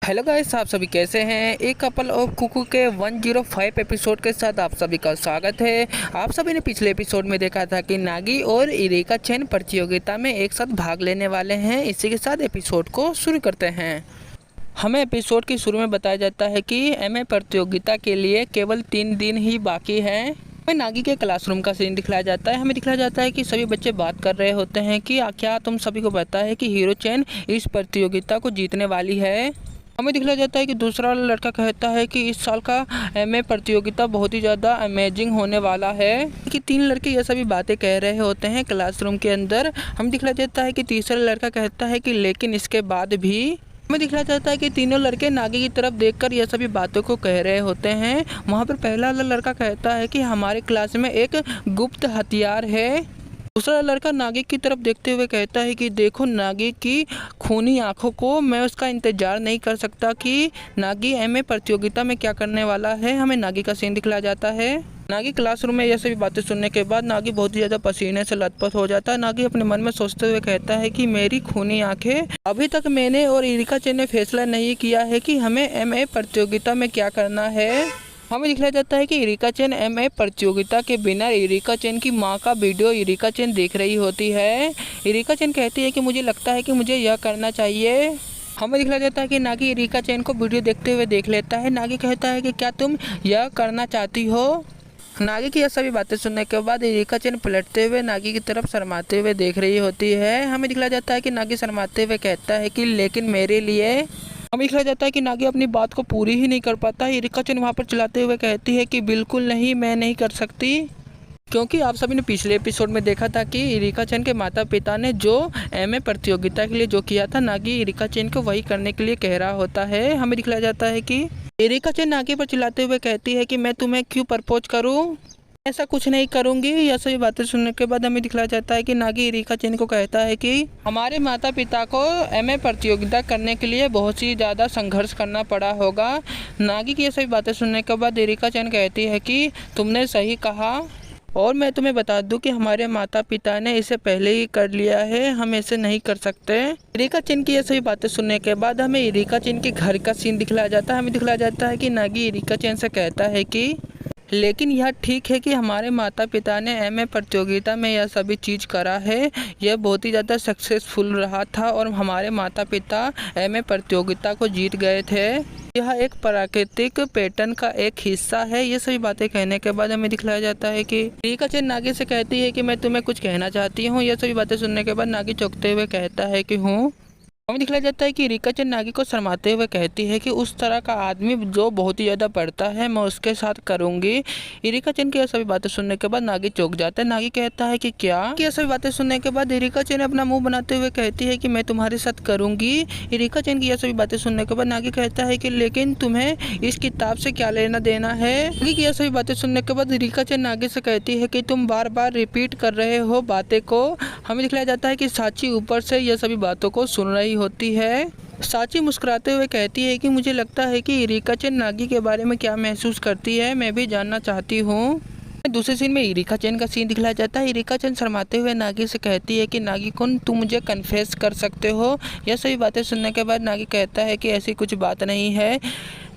Hello guys, आप सभी कैसे हैं। एक कपल ऑफ कुकू के 105 एपिसोड के साथ आप सभी का स्वागत है। आप सभी ने पिछले एपिसोड में देखा था कि नागी और इरिका चैन प्रतियोगिता में एक साथ भाग लेने वाले हैं। इसी के साथ एपिसोड को शुरू करते हैं। हमें एपिसोड के शुरू में बताया जाता है कि एमए प्रतियोगिता के लिए केवल 3 दिन ही बाकी हैं। हमें नागी के क्लासरूम का सीन दिखलाया जाता है। हमें दिखलाया जाता है कि सभी बच्चे बात कर रहे होते हैं कि क्या तुम सभी को पता है कि हीरो चैन इस प्रतियोगिता को जीतने वाली है। हमें दिखलाया जाता है कि दूसरा लड़का कहता है कि इस साल का एमए प्रतियोगिता बहुत ही ज़्यादा अमेजिंग होने वाला है। कि 3 लड़के ये सभी बातें कह रहे होते हैं क्लासरूम के अंदर। हमें दिखलाया जाता है कि तीसरा लड़का कहता है कि लेकिन इसके बाद भी। हमें दिखलाया जाता है कि तीनों लड़के नागी की तरफ देखकर ये सभी बातों को कह रहे होते हैं। वहाँ पर पहला लड़का कहता है कि हमारे क्लास में एक गुप्त हथियार है। दूसरा लड़का नागी की तरफ देखते हुए कहता है कि देखो नागी की खूनी आंखों को, मैं उसका इंतजार नहीं कर सकता कि नागी एमए प्रतियोगिता में क्या करने वाला है। हमें नागी का सीन दिखलाया जाता है। नागी क्लासरूम में ये सभी बातें सुनने के बाद नागी बहुत ही ज़्यादा पसीने से लथपथ हो जाता है। नागी अपने मन में सोचते हुए कहता है कि मेरी खूनी आंखें, अभी तक मैंने और इरिका चैन ने फैसला नहीं किया है कि हमें एमए प्रतियोगिता में क्या करना है। हमें दिखलाया जाता है कि इरिका चैन एमए प्रतियोगिता के बिना इरिका चैन की मां का वीडियो इरिका चैन देख रही होती है। इरिका चैन कहती है कि मुझे लगता है कि मुझे यह करना चाहिए। हमें दिखलाया जाता है कि नागी इरिका चैन को वीडियो देखते हुए देख लेता है। नागी कहता है कि क्या तुम यह करना चाहती हो। नागी की यह सभी बातें सुनने के बाद इरिका चैन पलटते हुए नागी की तरफ शर्माते हुए देख रही होती है। हमें दिखलाया जाता है कि नागी शर्माते हुए कहता है कि लेकिन मेरे लिए। हमें दिखलाया जाता है कि नागी अपनी बात को पूरी ही नहीं कर पाता। इरिका चैन वहाँ पर चिल्लाते हुए कहती है कि बिल्कुल नहीं, मैं नहीं कर सकती। क्योंकि आप सभी ने पिछले एपिसोड में देखा था कि इरिका चैन के माता पिता ने जो एमए प्रतियोगिता के लिए जो किया था, नागी इरिका चैन को वही करने के लिए कह रहा होता है। हमें दिखलाया जाता है कि इरिका चैन नागी पर चिल्लाते हुए कहती है कि मैं तुम्हें क्यों प्रपोज करूं, ऐसा कुछ नहीं करूंगी। यह सभी बातें सुनने के बाद हमें दिखलाया जाता है कि नागी इरिका चैन को कहता है कि हमारे माता पिता को एमए प्रतियोगिता करने के लिए बहुत ही ज़्यादा संघर्ष करना पड़ा होगा। नागी की ये सभी बातें सुनने के बाद इरिका चैन कहती है कि तुमने सही कहा, और मैं तुम्हें बता दूं कि हमारे माता पिता ने इसे पहले ही कर लिया है, हम ऐसे नहीं कर सकते। इरिका चैन की ये सभी बातें सुनने के बाद हमें इरिका चैन के घर का सीन दिखलाया जाता है। हमें दिखलाया जाता है कि नागी इरिका चैन से कहता है कि लेकिन यह ठीक है कि हमारे माता पिता ने एमए प्रतियोगिता में यह सभी चीज़ करा है, यह बहुत ही ज़्यादा सक्सेसफुल रहा था और हमारे माता पिता एमए प्रतियोगिता को जीत गए थे। यह एक प्राकृतिक पैटर्न का एक हिस्सा है। ये सभी बातें कहने के बाद हमें दिखलाया जाता है कि इरिका चैन नागी से कहती है कि मैं तुम्हें कुछ कहना चाहती हूँ। यह सभी बातें सुनने के बाद नागी चौंकते हुए कहता है कि हूँ। हमें दिखलाया जाता है कि इरिका चैन नागी को शर्माते हुए कहती है कि उस तरह का आदमी जो बहुत ही ज़्यादा पढ़ता है, मैं उसके साथ करूंगी। इरिका चैन की यह सभी बातें सुनने के बाद नागी चौंक जाता है। नागी कहता है कि क्या। यह सभी बातें सुनने के बाद इरिका चैन अपना मुंह बनाते हुए कहती है कि मैं तुम्हारे साथ करूंगी। इरिका चैन की यह सभी बातें सुनने के बाद नागी कहता है कि लेकिन तुम्हें इस किताब से क्या लेना देना है। नागी की यह सभी बातें सुनने के बाद इरिका चैन नागी से कहती है कि तुम बार बार रिपीट कर रहे हो बातें को। हमें दिखलाया जाता है कि साची ऊपर से यह सभी बातों को सुन रही होती है। साची मुस्कुराते हुए कहती है कि मुझे लगता है कि इरिका चैन नागी के बारे में क्या महसूस करती है, मैं भी जानना चाहती हूँ। दूसरे सीन में इरिका चैन का सीन दिखलाया जाता है। इरिका चैन शर्माते हुए नागी से कहती है कि नागी कुन, तुम मुझे कन्फेस कर सकते हो। यह सभी बातें सुनने के बाद नागी कहता है कि ऐसी कुछ बात नहीं है।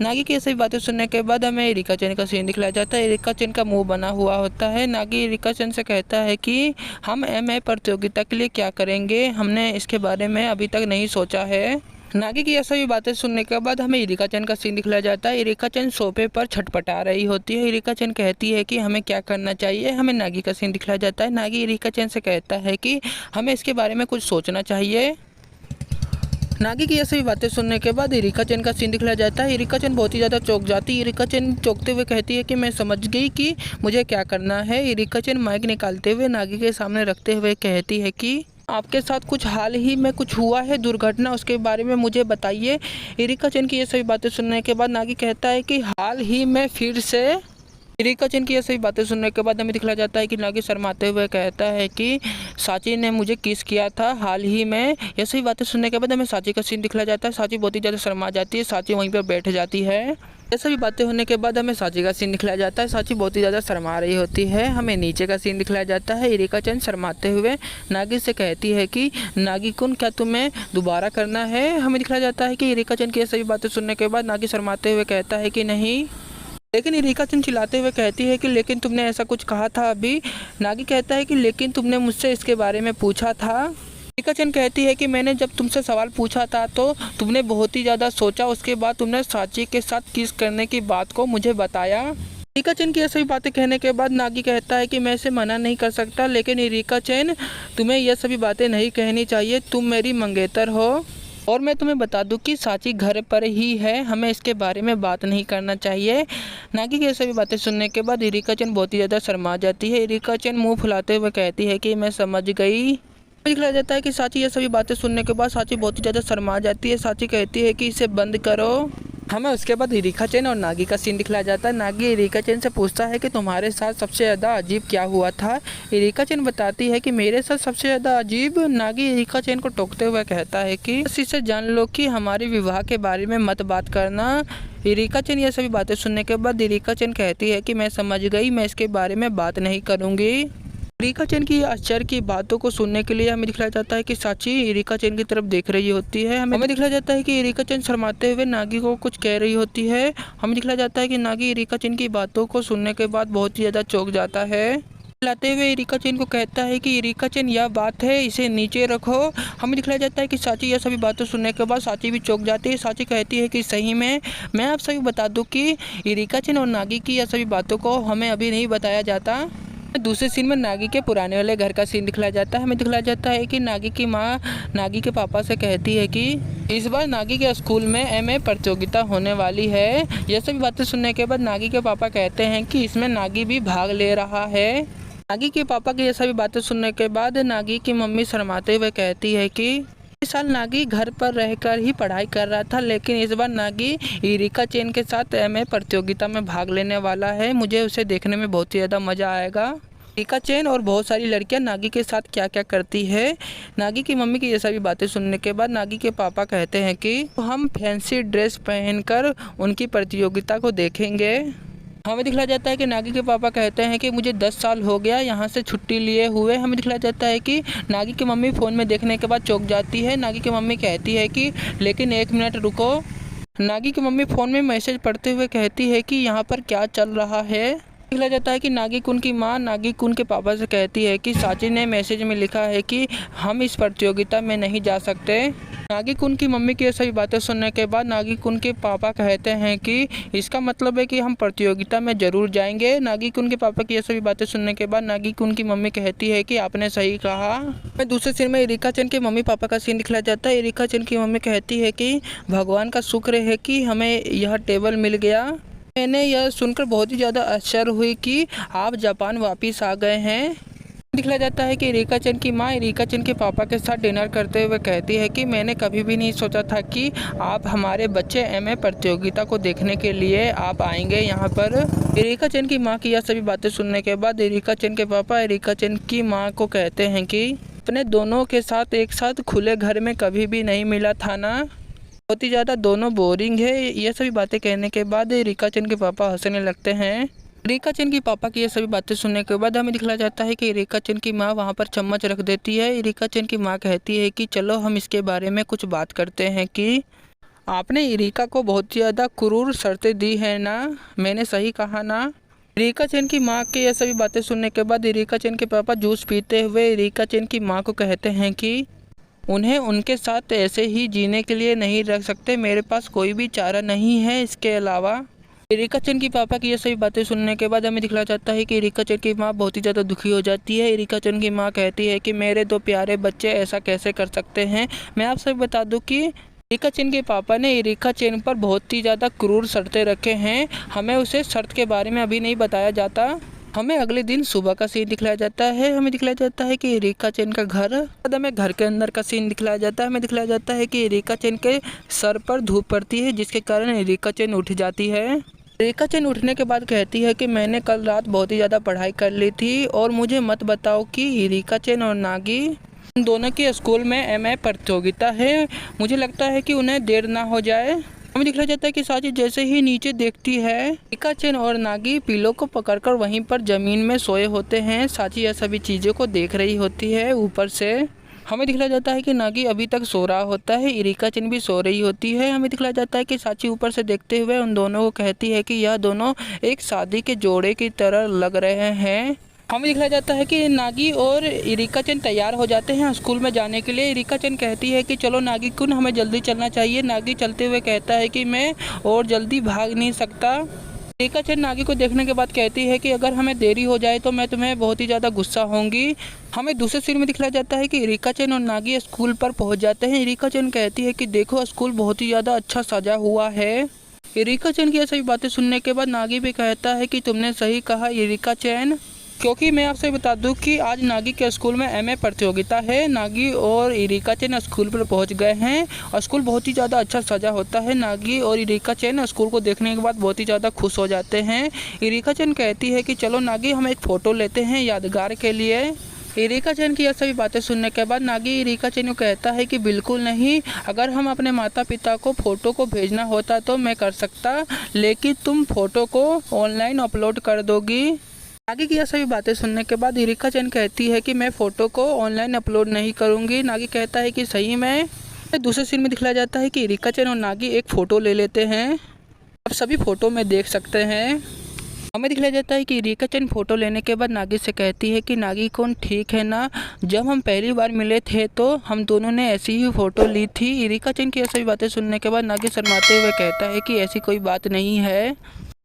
नागी की सभी बातें सुनने के बाद हमें इरिका चैन का सीन दिखलाया जाता है। इरिका चैन का मुंह बना हुआ होता है। नागी इरिका चैन से कहता है कि हम एमए प्रतियोगिता के लिए क्या करेंगे, हमने इसके बारे में अभी तक नहीं सोचा है। नागी की यह सभी बातें सुनने के बाद हमें इरिका चैन का सीन दिखलाया जाता है। इरिका चैन सोफे पर छटपटा रही होती है। इरिका चैन कहती है कि हमें क्या करना चाहिए। हमें नागी का सीन दिखलाया जाता है। नागी इरिका चैन से कहता है कि हमें इसके बारे में कुछ सोचना चाहिए। नागी की ये सभी बातें सुनने के बाद इरिका चैन का सीन दिखलाया जाता है। इरिका चैन बहुत ही ज़्यादा चौंक जाती है। इरिका चैन चौंकते हुए कहती है कि मैं समझ गई कि मुझे क्या करना है। इरिका चैन माइक निकालते हुए नागी के सामने रखते हुए कहती है कि आपके साथ कुछ हाल ही में कुछ हुआ है दुर्घटना, उसके बारे में मुझे बताइए। इरिका चैन की ये सभी बातें सुनने के बाद नागी कहता है कि हाल ही में फिर से। इरिका चेन की ये सभी बातें सुनने के बाद हमें दिखलाया जाता है कि नागी शर्माते हुए कहता है कि साची ने मुझे किस किया था हाल ही में। ये सभी बातें सुनने के बाद हमें साची का सीन दिखलाया जाता है। साची बहुत ही ज़्यादा शर्मा जाती है, साची वहीं पर बैठ जाती है। ये सभी बातें होने के बाद हमें साची का सीन दिखलाया जाता है। साची बहुत ही ज़्यादा शर्मा रही होती है। हमें नीचे का सीन दिखलाया जाता है। इरिका चेन शर्माते हुए नागी से कहती है कि नागी कुन क्या तुम्हें दोबारा करना है। हमें दिखलाया जाता है कि इरिका चेन की ये सभी बातें सुनने के बाद नागी शर्माते हुए कहता है कि नहीं, लेकिन इरिका चेन चिल्लाते हुए कहती है कि लेकिन तुमने ऐसा कुछ कहा था अभी। नागी कहता है कि लेकिन तुमने मुझसे इसके बारे में पूछा था। इरिका चेन कहती है कि मैंने जब तुमसे सवाल पूछा था तो तुमने बहुत ही ज़्यादा सोचा, उसके बाद तुमने साची के साथ किस करने की बात को मुझे बताया। इरिका चेन की ये सभी बातें कहने के बाद नागी कहता है कि मैं इसे मना नहीं कर सकता, लेकिन इरिका चेन तुम्हें यह सभी बातें नहीं कहनी चाहिए, तुम मेरी मंगेतर हो और मैं तुम्हें बता दूं कि साची घर पर ही है, हमें इसके बारे में बात नहीं करना चाहिए। नागी की ये सभी बातें सुनने के बाद इरिका चेन बहुत ही ज़्यादा शर्मा जाती है। इरिका चेन मुंह फुलाते हुए कहती है कि मैं समझ गई। दिखलाया जाता है कि साची ये सभी बातें सुनने के बाद साची बहुत ही ज़्यादा शर्मा जाती है। साची कहती है कि इसे बंद करो। हमें उसके बाद इरिका चेन और नागी का सीन दिखलाया जाता है। नागी इरिका चेन से पूछता है कि तुम्हारे साथ सबसे ज़्यादा अजीब क्या हुआ था। इरिका चेन बताती है कि मेरे साथ सबसे ज़्यादा अजीब। नागी इरिका चेन को टोकते हुए कहता है कि बस इसे जान लो कि हमारे विवाह के बारे में मत बात करना। इरिका चेन ये सभी बातें सुनने के बाद इरिका चेन कहती है कि मैं समझ गई, मैं इसके बारे में बात नहीं करूँगी। इरिका चेन की आश्चर्य की बातों को सुनने के लिए हमें दिखलाया जाता है कि साची इरिका चेन की तरफ देख रही होती है। हमें दिखलाया जाता है कि इरिका चेन शर्माते हुए नागी को कुछ कह रही होती है। हमें दिखलाया जाता है कि नागी इरिका चेन की बातों को सुनने के बाद बहुत ही ज़्यादा चौंक जाता है। लाते हुए इरिका चेन को कहता है कि इरिका चेन यह बात है, इसे नीचे रखो। हमें दिखलाया जाता है कि साची यह सभी बातें सुनने के बाद साची भी चौंक जाती है। साची कहती है कि सही में मैं आप सभी बता दूं कि इरिका चेन और नागी की यह सभी बातों को हमें अभी नहीं बताया जाता। दूसरे सीन में नागी के पुराने वाले घर का सीन दिखलाया जाता है। हमें दिखलाया जाता है कि नागी की माँ नागी के पापा से कहती है कि इस बार नागी के स्कूल में एमए प्रतियोगिता होने वाली है। यह सभी बातें सुनने के बाद नागी के पापा कहते हैं कि इसमें नागी भी भाग ले रहा है। नागी के पापा की ये सभी बातें सुनने के बाद नागी की मम्मी शर्माते हुए कहती है कि इस साल नागी घर पर रहकर ही पढ़ाई कर रहा था, लेकिन इस बार नागी इरिका चेन के साथ एमए प्रतियोगिता में भाग लेने वाला है। मुझे उसे देखने में बहुत ही ज़्यादा मज़ा आएगा। इरिका चेन और बहुत सारी लड़कियां नागी के साथ क्या क्या करती है। नागी की मम्मी की ये सभी बातें सुनने के बाद नागी के पापा कहते हैं कि हम फैंसी ड्रेस पहनकर उनकी प्रतियोगिता को देखेंगे। हमें दिखलाया जाता है कि नागी के पापा कहते हैं कि मुझे 10 साल हो गया यहाँ से छुट्टी लिए हुए। हमें दिखलाया जाता है कि नागी की मम्मी फ़ोन में देखने के बाद चौंक जाती है। नागी की मम्मी कहती है कि लेकिन 1 मिनट रुको। नागी की मम्मी फ़ोन में मैसेज पढ़ते हुए कहती है कि यहाँ पर क्या चल रहा है। दिखलाया जाता है कि नागी कुन की माँ नागी कुन के पापा से कहती है कि साची ने मैसेज में लिखा है कि हम इस प्रतियोगिता में नहीं जा सकते। नागी कुन की मम्मी की ये सभी बातें सुनने के बाद नागी कुन के पापा कहते हैं कि इसका मतलब है कि हम प्रतियोगिता में ज़रूर जाएंगे। नागी कुन के पापा की ये सभी बातें सुनने के बाद नागी कुन की मम्मी कहती है कि आपने सही कहा। मैं दूसरे सीन में इरिका चेन के मम्मी पापा का सीन दिखलाया जाता है। इरिका चेन की मम्मी कहती है कि भगवान का शुक्र है कि हमें यह टेबल मिल गया। मैंने यह सुनकर बहुत ही ज़्यादा आश्चर्य हुई कि आप जापान वापस आ गए हैं। दिखलाया जाता है कि इरिका चेन की माँ इरिका चेन के पापा के साथ डिनर करते हुए कहती है कि मैंने कभी भी नहीं सोचा था कि आप हमारे बच्चे एमए प्रतियोगिता को देखने के लिए आप आएंगे यहाँ पर। इरिका चेन की माँ की यह सभी बातें सुनने के बाद इरिका चेन के पापा इरिका चेन की माँ को कहते हैं कि अपने दोनों के साथ एक साथ खुले घर में कभी भी नहीं मिला था ना, बहुत ही ज़्यादा दोनों बोरिंग है। ये सभी बातें कहने के बाद इरिका चेन के पापा हंसने लगते हैं। इरिका चेन की पापा की ये सभी बातें सुनने के बाद हमें दिखलाया जाता है कि इरिका चेन की माँ वहाँ पर चम्मच रख देती है। इरिका चेन की माँ कहती है कि चलो हम इसके बारे में कुछ बात करते हैं कि आपने इरिका को बहुत ज़्यादा क्रूर शर्तें दी है ना, मैंने सही कहा ना। इरिका चेन की माँ के ये सभी बातें सुनने के बाद इरिका चेन के पापा जूस पीते हुए इरिका चेन की माँ को कहते हैं कि उन्हें उनके साथ ऐसे ही जीने के लिए नहीं रख सकते, मेरे पास कोई भी चारा नहीं है इसके अलावा। इरिका चेन की पापा की ये सभी बातें सुनने के बाद हमें दिखलाया जाता है कि इरिका चेन की माँ बहुत ही ज़्यादा दुखी हो जाती है। इरिका चेन की माँ कहती है कि मेरे 2 प्यारे बच्चे ऐसा कैसे कर सकते हैं। मैं आप सभी बता दूं कि इरिका चेन के पापा ने इरिका चेन पर बहुत ही ज़्यादा क्रूर शर्तें रखे हैं। हमें उसे शर्त के बारे में अभी नहीं बताया जाता। हमें अगले दिन सुबह का सीन दिखलाया जाता है। हमें दिखलाया जाता है कि इरिका चेन का घर, हमें घर के अंदर का सीन दिखलाया जाता है। हमें दिखलाया जाता है कि इरिका चेन के सर पर धूप पड़ती है जिसके कारण इरिका चेन उठ जाती है। रेखा चैन उठने के बाद कहती है कि मैंने कल रात बहुत ही ज़्यादा पढ़ाई कर ली थी और मुझे मत बताओ कि रेखा चैन और नागी उन दोनों की स्कूल में एमए प्रतियोगिता है। मुझे लगता है कि उन्हें देर ना हो जाए। हमें दिखला जाता है कि साची जैसे ही नीचे देखती है, रेखा चैन और नागी पिलो को पकड़कर वहीं पर ज़मीन में सोए होते हैं। साची यह सभी चीज़ों को देख रही होती है ऊपर से। हमें दिखला जाता है कि नागी अभी तक सो रहा होता है, रेखा चैन भी सो रही होती है। हमें दिखला जाता है कि साची ऊपर से देखते हुए उन दोनों को कहती है कि यह दोनों एक शादी के जोड़े की तरह लग रहे हैं। हमें दिखला जाता है कि नागी और रेखा चैन तैयार हो जाते हैं स्कूल में जाने के लिए। रेखा चैन कहती है कि चलो नागी कुन, हमें जल्दी चलना चाहिए। नागी चलते हुए कहता है कि मैं और जल्दी भाग नहीं सकता। रेखा चैन नागी को देखने के बाद कहती है कि अगर हमें देरी हो जाए तो मैं तुम्हें बहुत ही ज़्यादा गुस्सा होंगी। हमें दूसरे सीन में दिखलाया जाता है कि रेखा चैन और नागी स्कूल पर पहुंच जाते हैं। रेखा चैन कहती है कि देखो स्कूल बहुत ही ज़्यादा अच्छा सजा हुआ है। रेखा चैन की ये सभी बातें सुनने के बाद नागी भी कहता है कि तुमने सही कहा रेखा चैन, क्योंकि मैं आपसे बता दूं कि आज नागी के स्कूल में एमए प्रतियोगिता है। नागी और रेखा चैन स्कूल पर पहुंच गए हैं और स्कूल बहुत ही ज़्यादा अच्छा सजा होता है। नागी और रेखा चैन स्कूल को देखने के बाद बहुत ही ज़्यादा खुश हो जाते हैं। रेखा चैन कहती है कि चलो नागी हम एक फ़ोटो लेते हैं यादगार के लिए। रेखा चैन की यह सभी बातें सुनने के बाद नागी रेखा चैन को कहता है कि बिल्कुल नहीं, अगर हम अपने माता पिता को फ़ोटो को भेजना होता तो मैं कर सकता, लेकिन तुम फ़ोटो को ऑनलाइन अपलोड कर दोगी। नागी की यह सभी बातें सुनने के बाद रेखा चैन कहती है कि मैं फ़ोटो को ऑनलाइन अपलोड नहीं करूंगी। नागी कहता है कि सही में। दूसरे सीन में दिखलाया जाता है कि रेखा चैन और नागी एक फ़ोटो ले लेते हैं। आप सभी फ़ोटो में देख सकते हैं। हमें दिखलाया जाता है कि रेखा चैन फ़ोटो लेने के बाद नागी से कहती है कि नागी कौन ठीक है ना, जब हम पहली बार मिले थे तो हम दोनों ने ऐसी ही फ़ोटो ली थी। रेखा चैन की यह सभी बातें सुनने के बाद नागी शर्माते हुए कहता है कि ऐसी कोई बात नहीं है।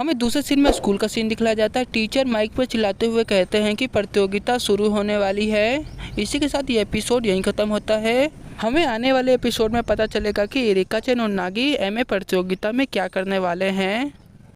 हमें दूसरे सीन में स्कूल का सीन दिखलाया जाता है। टीचर माइक पर चिल्लाते हुए कहते हैं कि प्रतियोगिता शुरू होने वाली है। इसी के साथ ये एपिसोड यहीं ख़त्म होता है। हमें आने वाले एपिसोड में पता चलेगा कि रेखा चैन और नागी एमए प्रतियोगिता में क्या करने वाले हैं।